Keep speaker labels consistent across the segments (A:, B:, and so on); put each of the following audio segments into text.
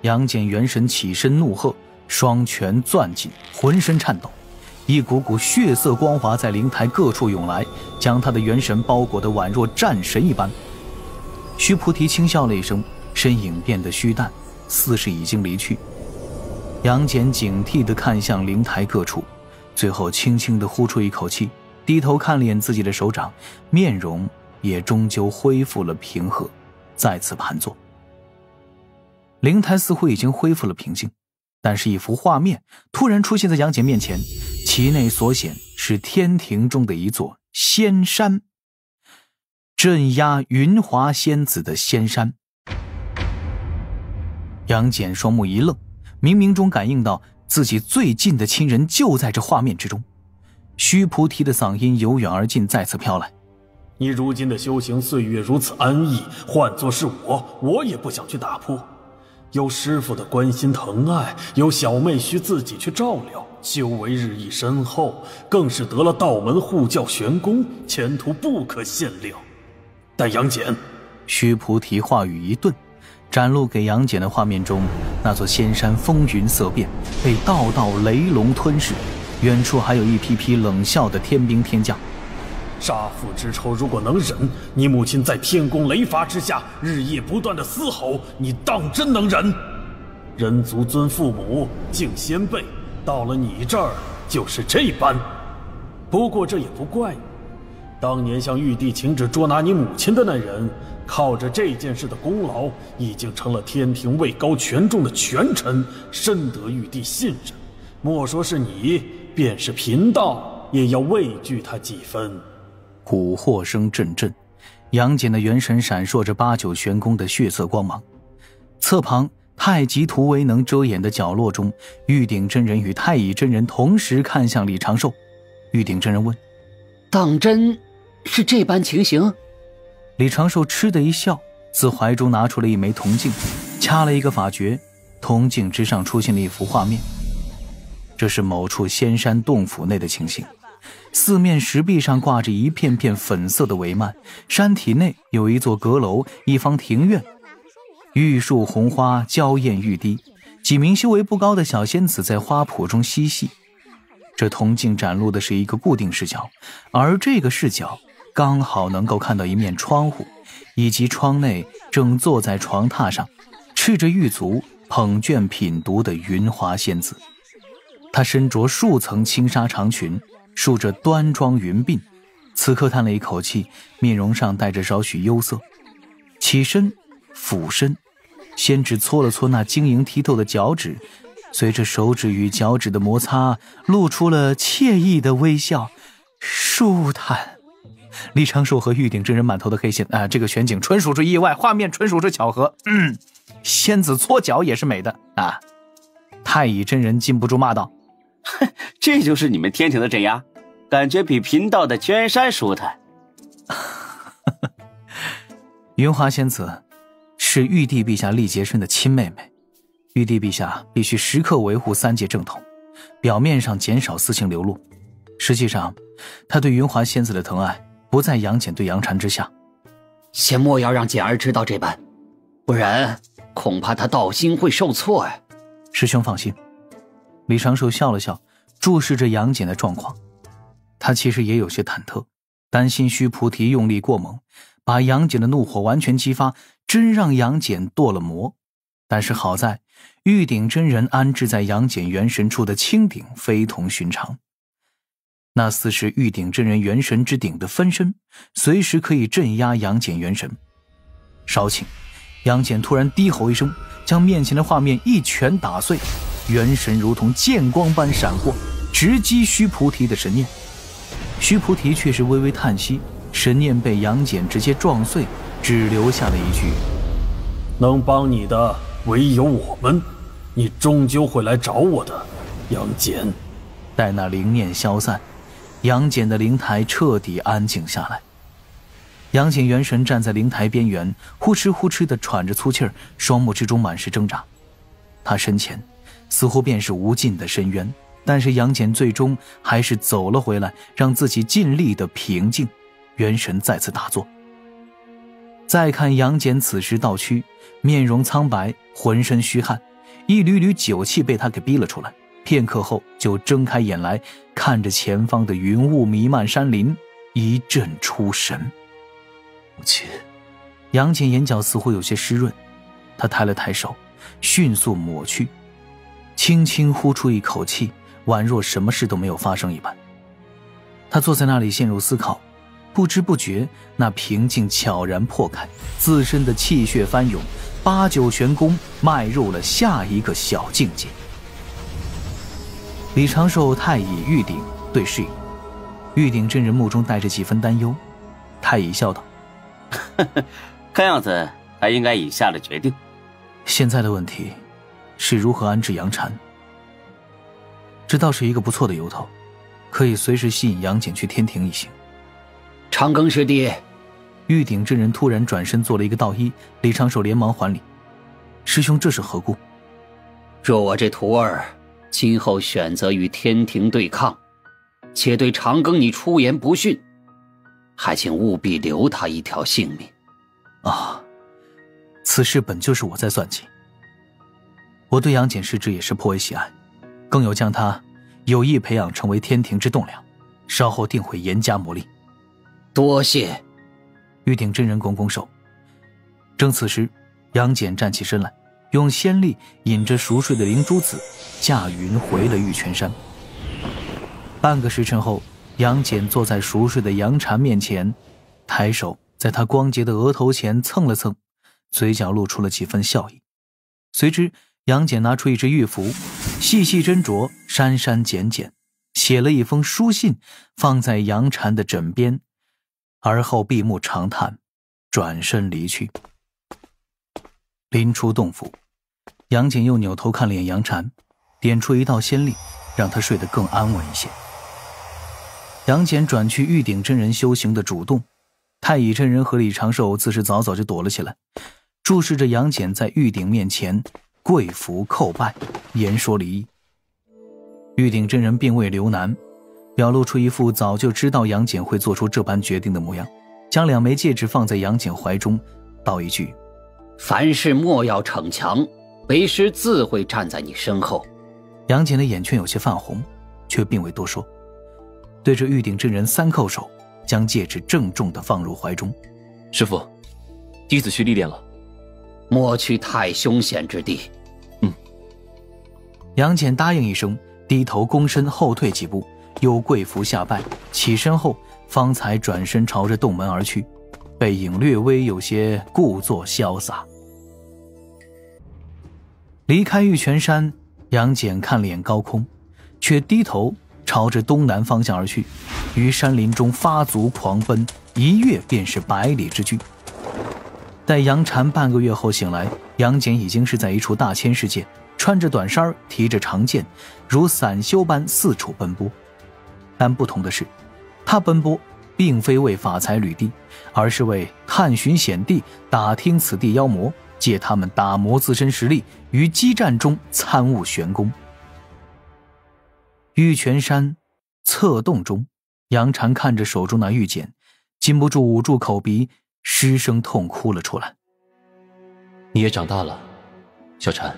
A: 杨戬元神起身怒喝，双拳攥紧，浑身颤抖，一股股血色光华在灵台各处涌来，将他的元神包裹得宛若战神一般。须菩提轻笑了一声，身影变得虚淡，似是已经离去。杨戬警惕地看向灵台各处，最后轻轻地呼出一口气，低头看了眼自己的手掌，面容也终究恢复了平和，再次盘坐。灵台似乎已经恢复了平静，但是一幅画面突然出现在杨戬面前，其内所显是天庭中的一座仙山，镇压云华仙子的仙山。杨戬双目一愣，冥冥中感应到自己最近的亲人就在这画面之中。须菩提的嗓音由远而近，再次飘来：
B: 你如今的修行岁月如此安逸，换作是我也不想去打破。有师父的关心疼爱，有小妹需自己去照料，修为日益深厚，更是得了道门护教玄功，前途不可限量。但杨戬，
A: 须菩提话语一顿，展露给杨戬的画面中，那座仙山风云色变，被道道雷龙吞噬，远处还有一批批冷笑的天兵天将。
B: 杀父之仇如果能忍，你母亲在天宫雷罚之下日夜不断的嘶吼，你当真能忍？人族尊父母，敬先辈，到了你这儿就是这般。不过这也不怪你，当年向玉帝请旨捉拿你母亲的那人，靠着这件事的功劳，已经成了天庭位高权重的权臣，深得玉帝信任。莫说是你，便是贫道也要畏惧他几分。
A: 蛊惑声阵阵，杨戬的元神闪烁着八九玄功的血色光芒。侧旁太极图为能遮掩的角落中，玉鼎真人与太乙真人同时看向李长寿。玉鼎真人问：
C: 当真是这般情形？
A: 李长寿嗤的一笑，自怀中拿出了一枚铜镜，掐了一个法诀，铜镜之上出现了一幅画面。这是某处仙山洞府内的情形，四面石壁上挂着一片片粉色的帷幔，山体内有一座阁楼，一方庭院，玉树红花，娇艳欲滴，几名修为不高的小仙子在花圃中嬉戏。这铜镜展露的是一个固定视角，而这个视角刚好能够看到一面窗户，以及窗内正坐在床榻上赤着玉足捧卷品读的云华仙子。她身着数层轻纱长裙，梳着端庄云鬓，此刻叹了一口气，面容上带着少许忧色。起身俯身，先只搓了搓那晶莹剔透的脚趾，随着手指与脚趾的摩擦，露出了惬意的微笑，舒坦。李长寿和玉鼎真人满头的黑线这个全景纯属是意外，画面纯属是巧合。仙子搓脚也是美的啊！太乙真人禁不住骂道：
D: 这就是你们天庭的镇压，感觉比贫道的娟山舒坦。
A: 云华仙子是玉帝陛下厉洁身的亲妹妹，玉帝陛下必须时刻维护三界正统，表面上减少私情流露，实际上他对云华仙子的疼爱不在杨戬对杨禅之下。
C: 先莫要让简儿知道这般，不然恐怕他道心会受挫呀。
A: 师兄放心。李长寿笑了笑，注视着杨戬的状况。他其实也有些忐忑，担心须菩提用力过猛，把杨戬的怒火完全激发，真让杨戬堕了魔。但是好在玉鼎真人安置在杨戬元神处的清鼎非同寻常，那似是玉鼎真人元神之鼎的分身，随时可以镇压杨戬元神。稍顷，杨戬突然低吼一声，将面前的画面一拳打碎，元神如同剑光般闪过，直击须菩提的神念。须菩提却是微微叹息，神念被杨戬直接撞碎，只留下了一句：
B: 能帮你的唯有我们，你终究会来找我的，杨戬。
A: 待那灵念消散，杨戬的灵台彻底安静下来。杨戬元神站在灵台边缘，呼哧呼哧地喘着粗气儿，双目之中满是挣扎。他身前似乎便是无尽的深渊，但是杨戬最终还是走了回来，让自己尽力的平静，元神再次打坐。再看杨戬此时倒屈，面容苍白，浑身虚汗，一缕缕酒气被他给逼了出来。片刻后就睁开眼来，看着前方的云雾弥漫山林，一阵出神。
E: 母亲，
A: 杨戬眼角似乎有些湿润，他抬了抬手，迅速抹去，轻轻呼出一口气，宛若什么事都没有发生一般。他坐在那里陷入思考，不知不觉那平静悄然破开，自身的气血翻涌，8、9玄功迈入了下一个小境界。李长寿、太乙、玉鼎对视一眼，玉鼎真人目中带着几分担忧。太乙笑道：
D: 看样子他应该已下了决定。
A: 现在的问题是如何安置杨禅，这倒是一个不错的由头，可以随时吸引杨戬去天庭一行。
C: 长庚师弟，
A: 玉鼎真人突然转身做了一个道揖，李长寿连忙还礼：师兄这是何故？
C: 若我这徒儿今后选择与天庭对抗，且对长庚你出言不逊，还请务必留他一条性命。
A: 啊，此事本就是我在算计。我对杨戬师之也是颇为喜爱，更有将他有意培养成为天庭之栋梁，稍后定会严加磨砺。
C: 多谢。
A: 玉鼎真人拱拱手。正此时，杨戬站起身来，用仙力引着熟睡的灵珠子驾云回了玉泉山。半个时辰后，杨戬坐在熟睡的杨禅面前，抬手在他光洁的额头前蹭了蹭，嘴角露出了几分笑意。随之杨戬拿出一只玉符，细细斟酌，删删减减，写了一封书信放在杨禅的枕边，而后闭目长叹，转身离去。临出洞府，杨戬又扭头看了眼杨禅，点出一道仙力，让他睡得更安稳一些。杨戬转去玉鼎真人修行的主洞，太乙真人和李长寿自是早早就躲了起来，注视着杨戬在玉鼎面前跪伏叩拜，言说离意。玉鼎真人并未留难，表露出一副早就知道杨戬会做出这般决定的模样，将2枚戒指放在杨戬怀中，道一句：
C: 凡事莫要逞强，为师自会站在你身后。
A: 杨戬的眼圈有些泛红，却并未多说，对着玉鼎真人3叩首，将戒指郑重地放入怀中。
E: 师父，弟子去历练了。
C: 莫去太凶险之地。
A: 杨戬答应一声，低头躬身后退几步，又跪伏下拜，起身后方才转身朝着洞门而去，背影略微有些故作潇洒。离开玉泉山，杨戬看了眼高空，却低头朝着东南方向而去，于山林中发足狂奔，一跃便是100里之距。待杨禅半个月后醒来，杨戬已经是在一处大千世界，穿着短衫，提着长剑，如散修般四处奔波。但不同的是，他奔波并非为发财履地，而是为探寻险地，打听此地妖魔，借他们打磨自身实力，于激战中参悟玄功。玉泉山侧洞中，杨禅看着手中那玉简，禁不住捂住口鼻，失声痛哭了出来。
E: 你也长大了，小禅。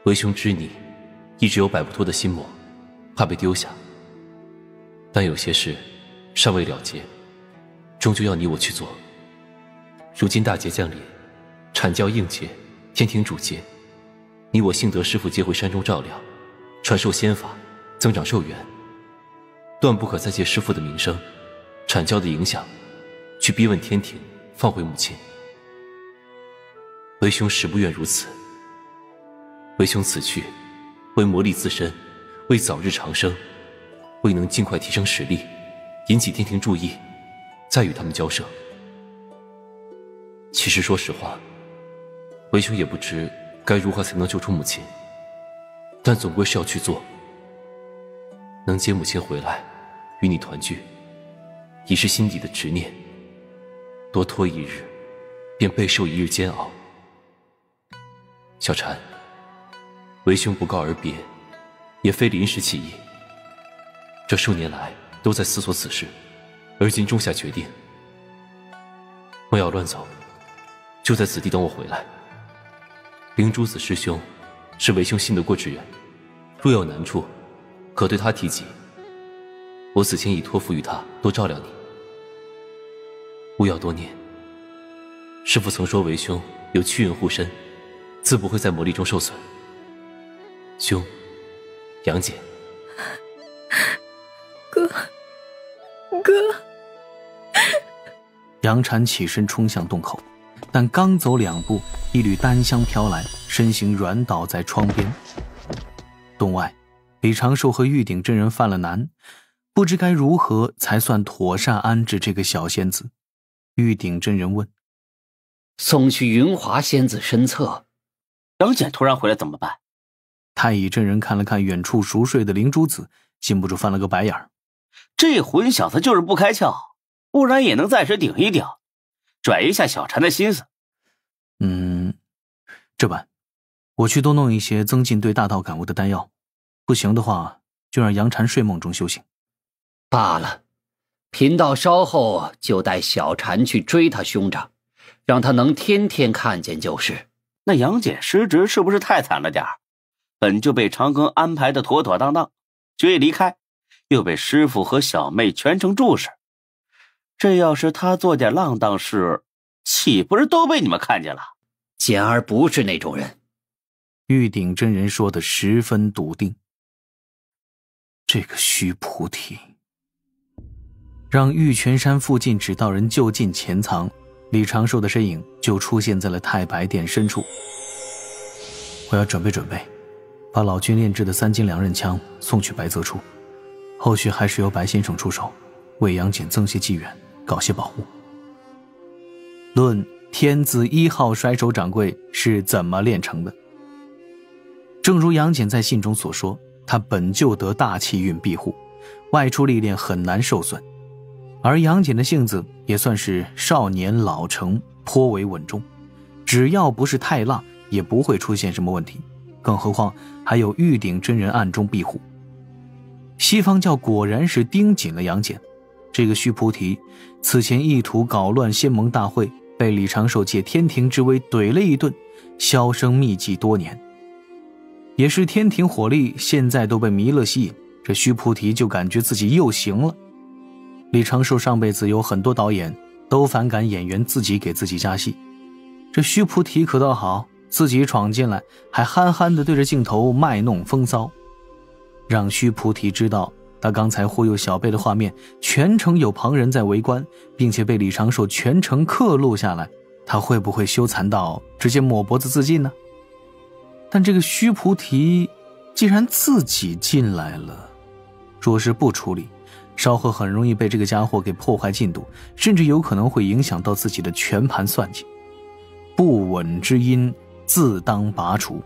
E: 为兄知你一直有摆不脱的心魔，怕被丢下，但有些事尚未了结，终究要你我去做。如今大劫降临，阐教应劫，天庭主劫，你我幸得师父接回山中照料，传授仙法，增长寿元，断不可再借师父的名声，阐教的影响，去逼问天庭放回母亲。为兄实不愿如此。为兄此去，为磨砺自身，为早日长生，为能尽快提升实力，引起天庭注意，再与他们交涉。其实说实话，为兄也不知该如何才能救出母亲，但总归是要去做。能接母亲回来，与你团聚，已是心底的执念。多拖一日，便备受一日煎熬。小禅，为兄不告而别，也非临时起意。这数年来都在思索此事，而今终下决定。莫要乱走，就在此地等我回来。灵珠子师兄是为兄信得过之人，若有难处，可对他提及。我此前已托付于他，多照料你。勿要多念。师父曾说为兄有驱云护身，自不会在魔力中受损。兄，杨戬。
F: 哥。
A: 杨禅起身冲向洞口，但刚走2步，一缕丹香飘来，身形软倒在窗边。洞外，李长寿和玉鼎真人犯了难，不知该如何才算妥善安置这个小仙子。玉鼎真人问：
C: 送去云华仙子身侧。
D: 杨戬突然回来怎么办？
A: 太乙真人看了看远处熟睡的灵珠子，禁不住翻了个白眼。
D: 这混小子就是不开窍，不然也能暂时顶一顶，拽一下小禅的心思。
A: 这般我去多弄一些增进对大道感悟的丹药，不行的话就让杨禅睡梦中修行。
C: 罢了，贫道稍后就带小禅去追他兄长，让他能天天看见就是。
D: 那杨戬失职是不是太惨了点儿？本就被长庚安排的妥妥当当，决意离开，又被师父和小妹全程注视。这要是他做点浪荡事，岂不是都被你们看见了？
C: 简儿不是那种人。
A: 玉鼎真人说的十分笃定。这个虚菩提让玉泉山附近指道人就近潜藏，李长寿的身影就出现在了太白殿深处。我要准备，把老君炼制的3斤2刃枪送去白泽处，后续还是由白先生出手，为杨戬增些机缘，搞些保护。论天子1号甩手掌柜是怎么炼成的？正如杨戬在信中所说，他本就得大气运庇护，外出历练很难受损。而杨戬的性子也算是少年老成，颇为稳重，只要不是太浪，也不会出现什么问题。更何况还有玉鼎真人暗中庇护。西方教果然是盯紧了杨戬。这个虚菩提此前意图搞乱仙盟大会，被李长寿借天庭之威怼了一顿，销声匿迹多年。也是天庭火力现在都被弥勒吸引，这虚菩提就感觉自己又行了。李长寿上辈子有很多导演都反感演员自己给自己加戏，这虚菩提可倒好，自己闯进来还憨憨地对着镜头卖弄风骚。让虚菩提知道他刚才忽悠小辈的画面全程有旁人在围观，并且被李长寿全程刻录下来，他会不会羞惭到直接抹脖子自尽呢？但这个虚菩提既然自己进来了，若是不处理，稍后很容易被这个家伙给破坏进度，甚至有可能会影响到自己的全盘算计。不稳之因自当拔除。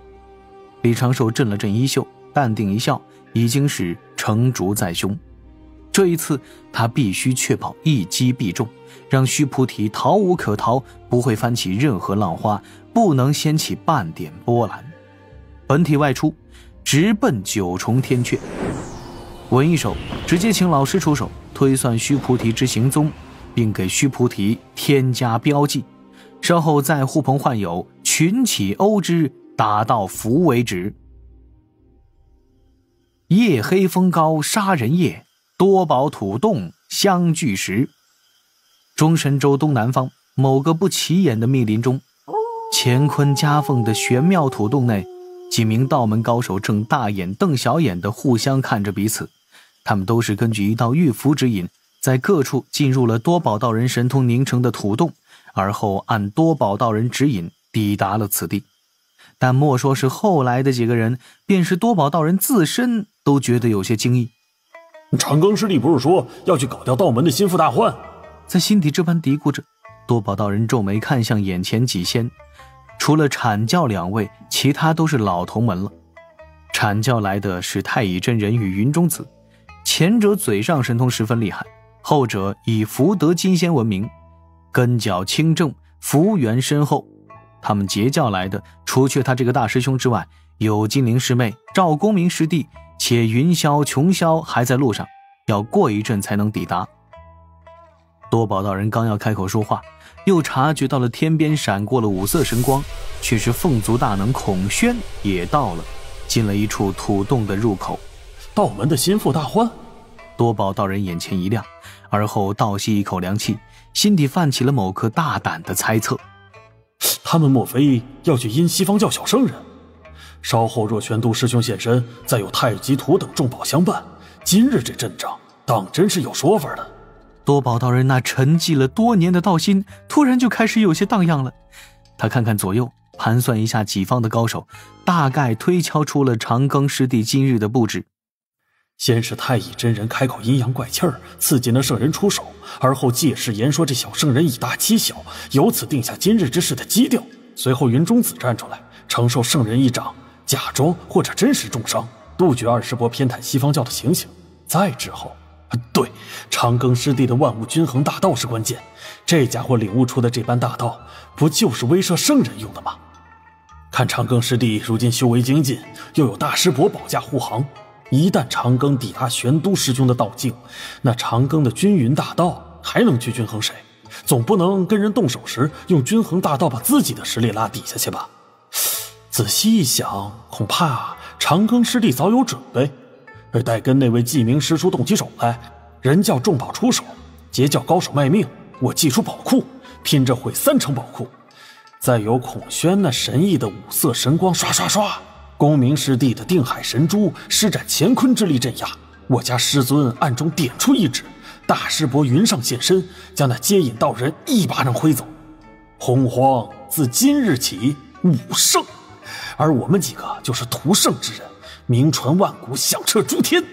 A: 李长寿震了震衣袖，淡定一笑，已经是成竹在胸。这一次他必须确保一击必中，让虚菩提逃无可逃，不会翻起任何浪花，不能掀起半点波澜。本体外出，直奔9重天阙。文一手直接请老师出手推算虚菩提之行踪，并给虚菩提添加标记，稍后再呼朋唤友群起殴之，打到服为止。夜黑风高杀人夜，多宝土洞相聚时。中神州东南方某个不起眼的密林中，乾坤夹缝的玄妙土洞内，几名道门高手正大眼瞪小眼地互相看着彼此。他们都是根据一道玉符指引，在各处进入了多宝道人神通凝成的土洞，而后按多宝道人指引抵达了此地。但莫说是后来的几个人，便是多宝道人自身都觉得有些惊异。
B: 长庚师弟不是说要去搞掉道门的心腹大患？
A: 在心底这般嘀咕着，多宝道人皱眉看向眼前几仙，除了阐教2位，其他都是老同门了。阐教来的是太乙真人与云中子，前者嘴上神通十分厉害，后者以福德金仙闻名，根脚清正，福缘深厚。他们结教来的，除却他这个大师兄之外，有金陵师妹、赵公明师弟，且云霄、琼霄还在路上，要过一阵才能抵达。多宝道人刚要开口说话，又察觉到了天边闪过了五色神光，却是凤族大能孔宣也到了，进了一处土洞的入口。
B: 道门的心腹大患。
A: 多宝道人眼前一亮，而后倒吸一口凉气，心底泛起了某颗大胆的猜测。
B: 他们莫非要去阴西方教小圣人？稍后若玄都师兄现身，再有太极图等重宝相伴，今日这阵仗当真是有说法的。
A: 多宝道人那沉寂了多年的道心突然就开始有些荡漾了。他看看左右，盘算一下己方的高手，大概推敲出了长庚师弟今日的布置。
B: 先是太乙真人开口阴阳怪气儿，刺激那圣人出手，而后借势言说这小圣人以大欺小，由此定下今日之事的基调。随后云中子站出来，承受圣人一掌，假装或者真实重伤，杜绝二师伯偏袒西方教的情形。再之后，对，长庚师弟的万物均衡大道是关键。这家伙领悟出的这般大道，不就是威慑圣人用的吗？看长庚师弟如今修为精进，又有大师伯保驾护航，一旦长庚抵达玄都师兄的道境，那长庚的均匀大道还能去均衡谁？总不能跟人动手时用均衡大道把自己的实力拉底下去吧？仔细一想，恐怕长庚师弟早有准备，而待跟那位记名师叔动起手来，人叫重宝出手，劫叫高手卖命，我祭出宝库，拼着毁3成宝库，再有孔宣那神异的五色神光刷刷刷，公明师弟的定海神珠施展乾坤之力镇压，我家师尊暗中点出一指，大师伯云上现身，将那接引道人一巴掌挥走。洪荒自今日起武圣，而我们几个就是屠圣之人，名传万古，响彻诸天。